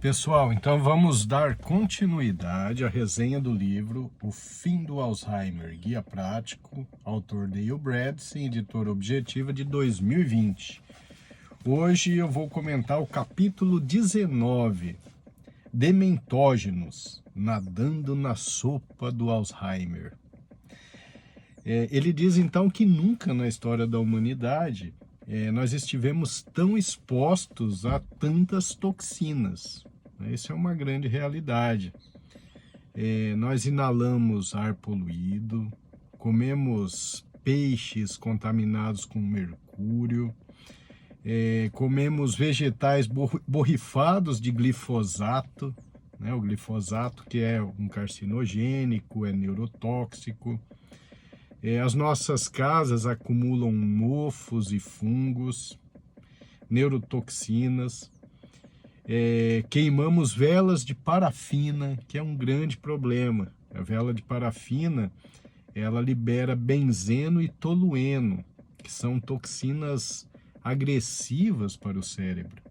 Pessoal, então vamos dar continuidade à resenha do livro O Fim do Alzheimer, Guia Prático, autor Dale Bredesen, editora Objetiva, de 2020. Hoje eu vou comentar o capítulo 19, Dementógenos, nadando na sopa do Alzheimer. Ele diz então que nunca na história da humanidade nós estivemos tão expostos a tantas toxinas. Isso é uma grande realidade. Nós inalamos ar poluído, comemos peixes contaminados com mercúrio, comemos vegetais borrifados de glifosato, né? O glifosato que é um carcinogênico, é neurotóxico. As nossas casas acumulam mofos e fungos, neurotoxinas. Queimamos velas de parafina, que é um grande problema. A vela de parafina, ela libera benzeno e tolueno, que são toxinas agressivas para o cérebro.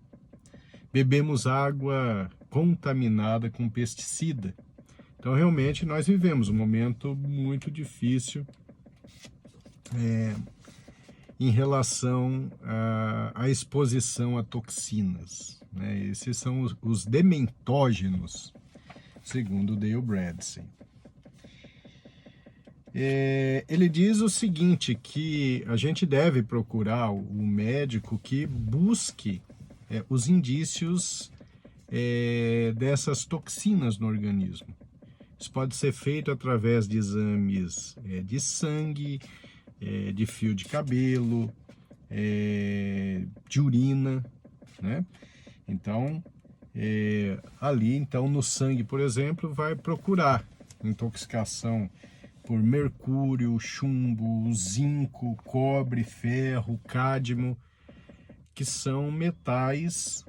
Bebemos água contaminada com pesticida. Então, realmente, nós vivemos um momento muito difícil em relação à exposição a toxinas. Esses são os dementógenos, segundo Dale Bredesen. Ele diz o seguinte, que a gente deve procurar o médico que busque os indícios dessas toxinas no organismo. Isso pode ser feito através de exames de sangue, de fio de cabelo, de urina, né? Então, ali então no sangue, por exemplo, vai procurar intoxicação por mercúrio, chumbo, zinco, cobre, ferro, cádmio, que são metais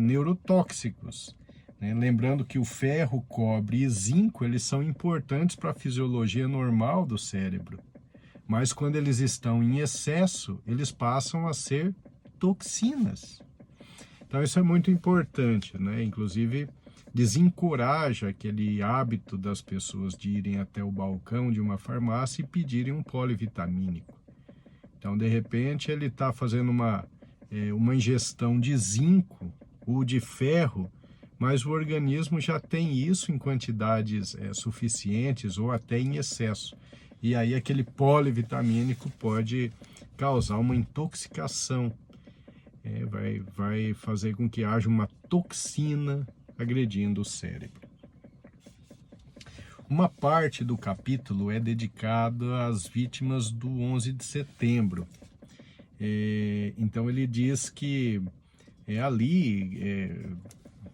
neurotóxicos. Lembrando que o ferro, cobre e zinco, eles são importantes para a fisiologia normal do cérebro. Mas quando eles estão em excesso, eles passam a ser toxinas. Então isso é muito importante, né? Inclusive desencoraja aquele hábito das pessoas de irem até o balcão de uma farmácia e pedirem um polivitamínico. Então, de repente, ele está fazendo uma ingestão de zinco ou de ferro, mas o organismo já tem isso em quantidades suficientes ou até em excesso. E aí aquele polivitamínico pode causar uma intoxicação, vai fazer com que haja uma toxina agredindo o cérebro. Uma parte do capítulo é dedicada às vítimas do 11 de setembro. Então ele diz que ali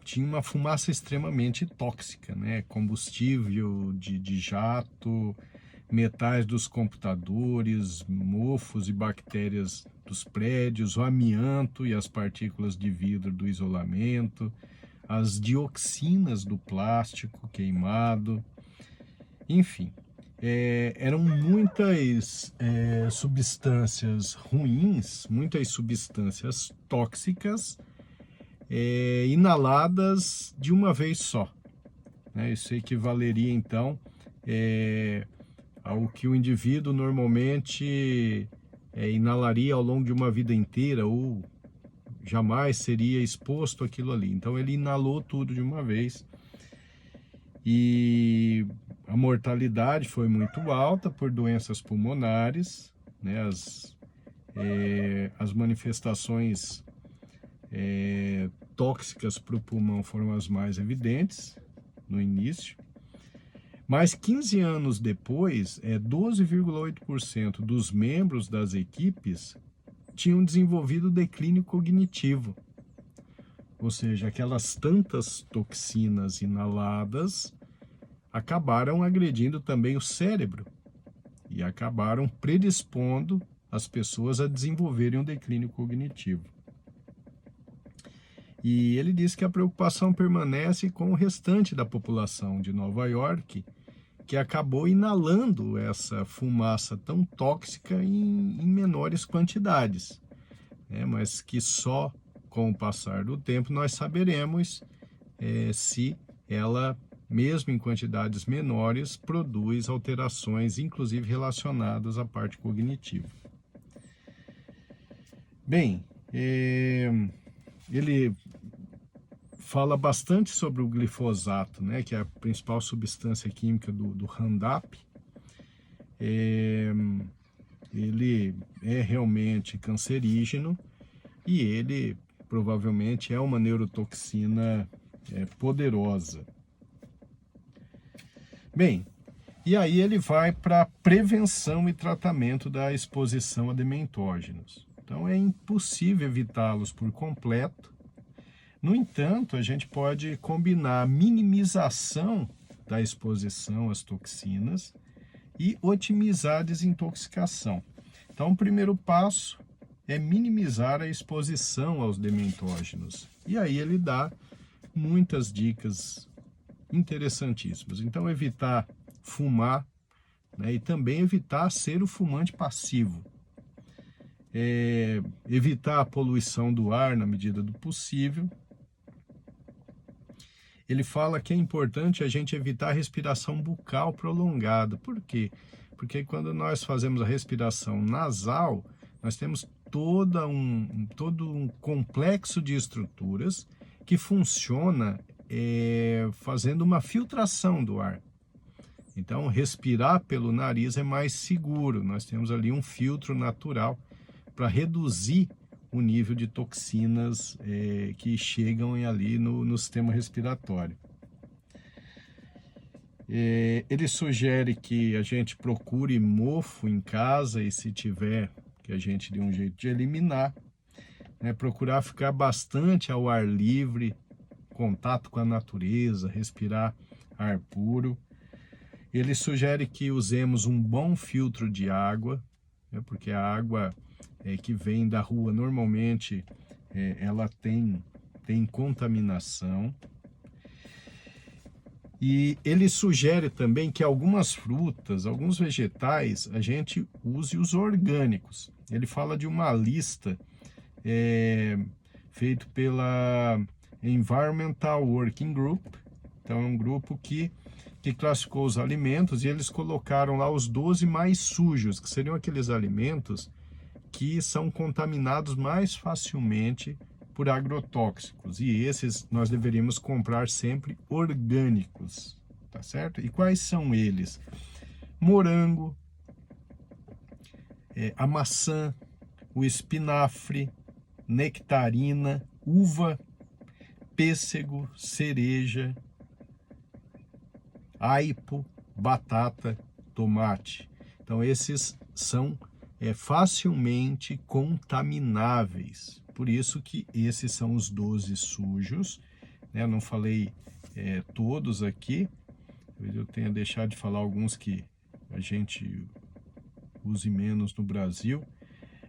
tinha uma fumaça extremamente tóxica, né? Combustível de jato, metais dos computadores, mofos e bactérias dos prédios, o amianto e as partículas de vidro do isolamento, as dioxinas do plástico queimado, enfim, eram muitas substâncias ruins, muitas substâncias tóxicas inaladas de uma vez só. Isso equivaleria então ao que o indivíduo normalmente inalaria ao longo de uma vida inteira ou jamais seria exposto àquilo ali. Então ele inalou tudo de uma vez e a mortalidade foi muito alta por doenças pulmonares, né? As manifestações tóxicas para o pulmão foram as mais evidentes no início. Mas 15 anos depois, 12,8% dos membros das equipes tinham desenvolvido declínio cognitivo. Ou seja, aquelas tantas toxinas inaladas acabaram agredindo também o cérebro e acabaram predispondo as pessoas a desenvolverem um declínio cognitivo. E ele diz que a preocupação permanece com o restante da população de Nova York, que acabou inalando essa fumaça tão tóxica em menores quantidades, mas que só com o passar do tempo nós saberemos se ela, mesmo em quantidades menores, produz alterações, inclusive relacionadas à parte cognitiva. Bem, ele fala bastante sobre o glifosato, né, que é a principal substância química do Roundup. Ele é realmente cancerígeno e ele provavelmente é uma neurotoxina poderosa. Bem, e aí ele vai para prevenção e tratamento da exposição a dementógenos. Então é impossível evitá-los por completo. No entanto, a gente pode combinar a minimização da exposição às toxinas e otimizar a desintoxicação. Então, o primeiro passo é minimizar a exposição aos dementógenos. E aí ele dá muitas dicas interessantíssimas. Então, evitar fumar, né, e também evitar ser o fumante passivo. Evitar a poluição do ar na medida do possível. Ele fala que é importante a gente evitar a respiração bucal prolongada. Por quê? Porque quando nós fazemos a respiração nasal, nós temos todo um complexo de estruturas que funciona fazendo uma filtração do ar. Então, respirar pelo nariz é mais seguro. Nós temos ali um filtro natural para reduzir o nível de toxinas que chegam ali no sistema respiratório. Ele sugere que a gente procure mofo em casa e, se tiver, que a gente dê um jeito de eliminar, né? Procurar ficar bastante ao ar livre, contato com a natureza, respirar ar puro. Ele sugere que usemos um bom filtro de água, né? Porque a água que vem da rua normalmente ela tem contaminação. E ele sugere também que algumas frutas, alguns vegetais, a gente use os orgânicos. Ele fala de uma lista feita pela Environmental Working Group. Então é um grupo que classificou os alimentos e eles colocaram lá os 12 mais sujos, que seriam aqueles alimentos que são contaminados mais facilmente por agrotóxicos, e esses nós deveríamos comprar sempre orgânicos, tá certo? E quais são eles? Morango, a maçã, o espinafre, nectarina, uva, pêssego, cereja, aipo, batata, tomate. Então esses são facilmente contamináveis. Por isso que esses são os 12 sujos, né? Eu não falei todos aqui, talvez eu tenha deixado de falar alguns que a gente use menos no Brasil,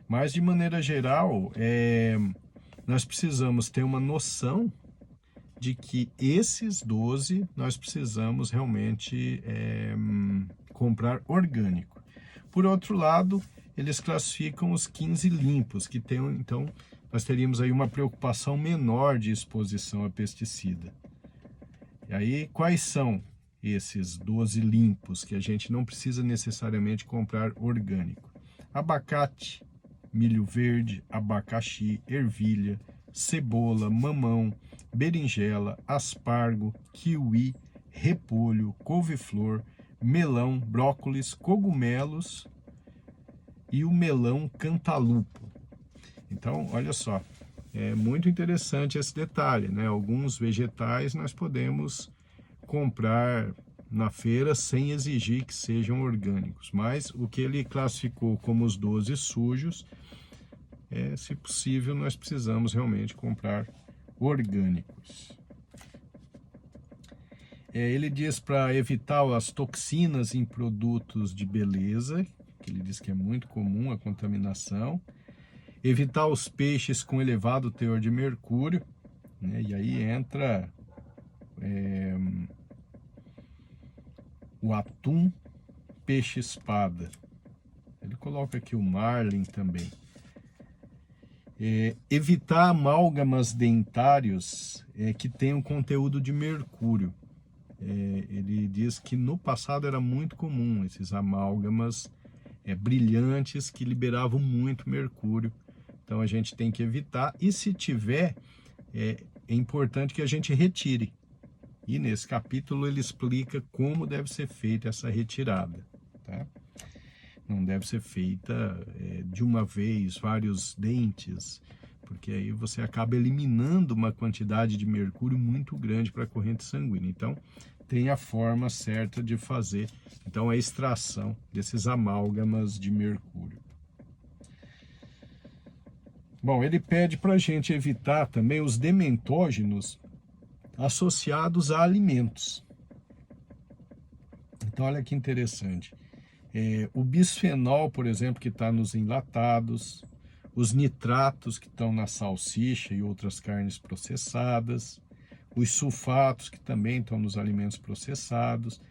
mas de maneira geral, nós precisamos ter uma noção de que esses 12 nós precisamos realmente comprar orgânico. Por outro lado, eles classificam os 15 limpos, que tem, então, nós teríamos aí uma preocupação menor de exposição a pesticida. E aí, quais são esses 12 limpos que a gente não precisa necessariamente comprar orgânico? Abacate, milho verde, abacaxi, ervilha, cebola, mamão, berinjela, aspargo, kiwi, repolho, couve-flor, melão, brócolis, cogumelos e o melão cantalupo. Então, olha só, é muito interessante esse detalhe, né? Alguns vegetais nós podemos comprar na feira sem exigir que sejam orgânicos, mas o que ele classificou como os 12 sujos, se possível, nós precisamos realmente comprar orgânicos. Ele diz para evitar as toxinas em produtos de beleza, que ele diz que é muito comum a contaminação. Evitar os peixes com elevado teor de mercúrio, né? E aí entra o atum, peixe-espada. Ele coloca aqui o marlin também. Evitar amálgamas dentários que tenham conteúdo de mercúrio. Ele diz que no passado era muito comum esses amálgamas brilhantes que liberavam muito mercúrio. Então a gente tem que evitar, e se tiver, é importante que a gente retire. E nesse capítulo ele explica como deve ser feita essa retirada, tá? Não deve ser feita de uma vez, vários dentes, porque aí você acaba eliminando uma quantidade de mercúrio muito grande para a corrente sanguínea. Então, tem a forma certa de fazer, então, a extração desses amálgamas de mercúrio. Bom, ele pede para a gente evitar também os dementógenos associados a alimentos. Então, olha que interessante. O bisfenol, por exemplo, que está nos enlatados, os nitratos que estão na salsicha e outras carnes processadas, os sulfatos que também estão nos alimentos processados,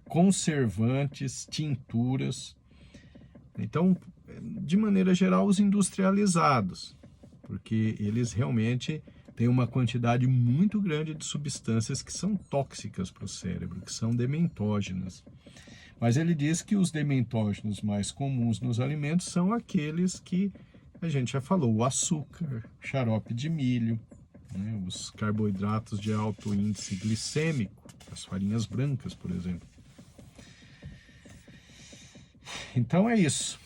conservantes, tinturas. Então, de maneira geral, os industrializados, porque eles realmente têm uma quantidade muito grande de substâncias que são tóxicas para o cérebro, que são dementógenas. Mas ele diz que os dementógenos mais comuns nos alimentos são aqueles que a gente já falou: o açúcar, xarope de milho, né, os carboidratos de alto índice glicêmico, as farinhas brancas, por exemplo. Então é isso.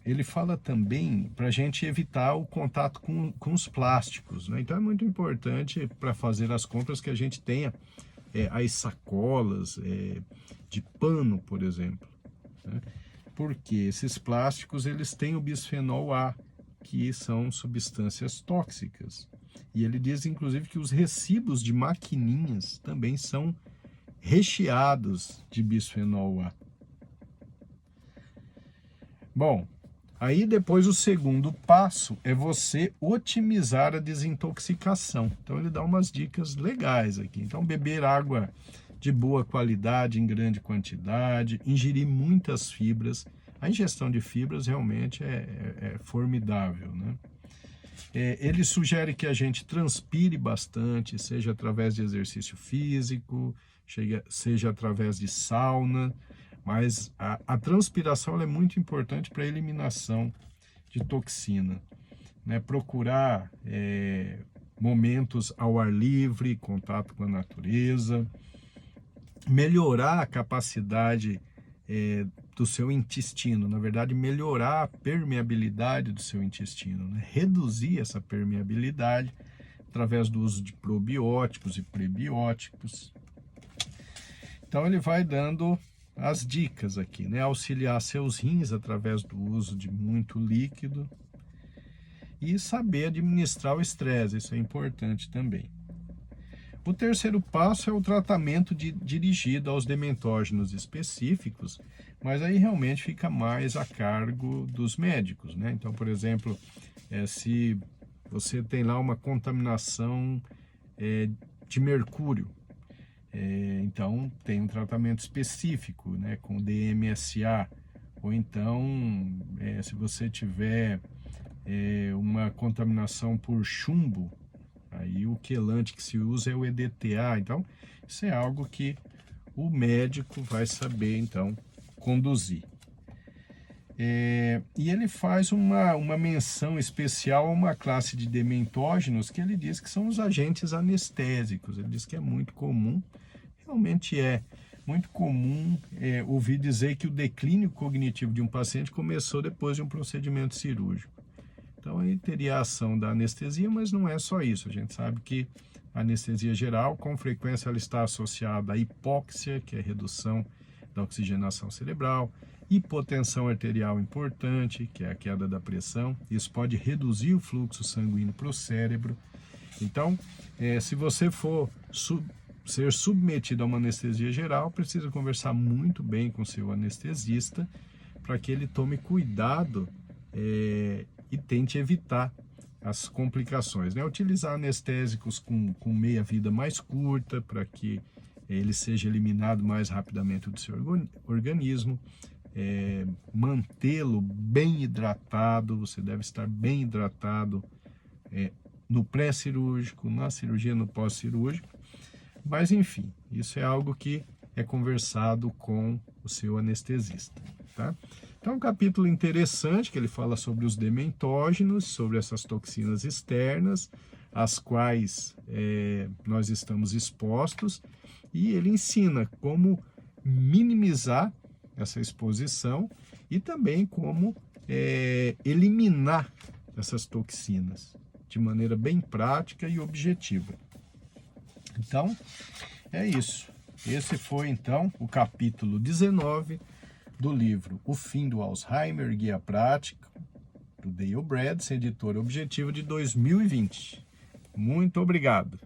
Ele fala também para a gente evitar o contato com os plásticos, né? Então é muito importante para fazer as compras que a gente tenha as sacolas de pano, por exemplo, né? Porque esses plásticos eles têm o bisfenol A, que são substâncias tóxicas. E ele diz, inclusive, que os recibos de maquininhas também são recheados de bisfenol A. Bom, aí depois o segundo passo é você otimizar a desintoxicação. Então ele dá umas dicas legais aqui. Então beber água de boa qualidade em grande quantidade, ingerir muitas fibras. A ingestão de fibras realmente é formidável, né? Ele sugere que a gente transpire bastante, seja através de exercício físico, seja através de sauna, mas a transpiração ela é muito importante para a eliminação de toxina, né? Procurar momentos ao ar livre, contato com a natureza, melhorar a capacidade do seu intestino, na verdade melhorar a permeabilidade do seu intestino, né? Reduzir essa permeabilidade através do uso de probióticos e prebióticos. Então ele vai dando as dicas aqui, né? Auxiliar seus rins através do uso de muito líquido e saber administrar o estresse, isso é importante também. O terceiro passo é o tratamento dirigido aos dementógenos específicos, mas aí realmente fica mais a cargo dos médicos, né? Então, por exemplo, se você tem lá uma contaminação de mercúrio, então tem um tratamento específico, né, com DMSA, ou então se você tiver uma contaminação por chumbo, aí o quelante que se usa é o EDTA. Então isso é algo que o médico vai saber então conduzir. E ele faz uma menção especial a uma classe de dementógenos que ele diz que são os agentes anestésicos. Ele diz que é muito comum, realmente é muito comum ouvir dizer que o declínio cognitivo de um paciente começou depois de um procedimento cirúrgico. Então aí teria a ação da anestesia, mas não é só isso. A gente sabe que a anestesia geral, com frequência, ela está associada à hipóxia, que é a redução da oxigenação cerebral, hipotensão arterial importante, que é a queda da pressão. Isso pode reduzir o fluxo sanguíneo para o cérebro. Então, se você for ser submetido a uma anestesia geral, precisa conversar muito bem com o seu anestesista para que ele tome cuidado e tente evitar as complicações, né? Utilizar anestésicos com meia-vida mais curta para que ele seja eliminado mais rapidamente do seu organismo. mantê-lo bem hidratado, você deve estar bem hidratado no pré-cirúrgico, na cirurgia, no pós-cirúrgico, mas enfim, isso é algo que é conversado com o seu anestesista, tá? Então, um capítulo interessante que ele fala sobre os dementógenos, sobre essas toxinas externas, às quais nós estamos expostos, e ele ensina como minimizar essa exposição e também como eliminar essas toxinas de maneira bem prática e objetiva. Então, é isso. Esse foi, então, o capítulo 19 do livro O Fim do Alzheimer, Guia Prática, do Dale Bredesen, editora Objetivo de 2020. Muito obrigado.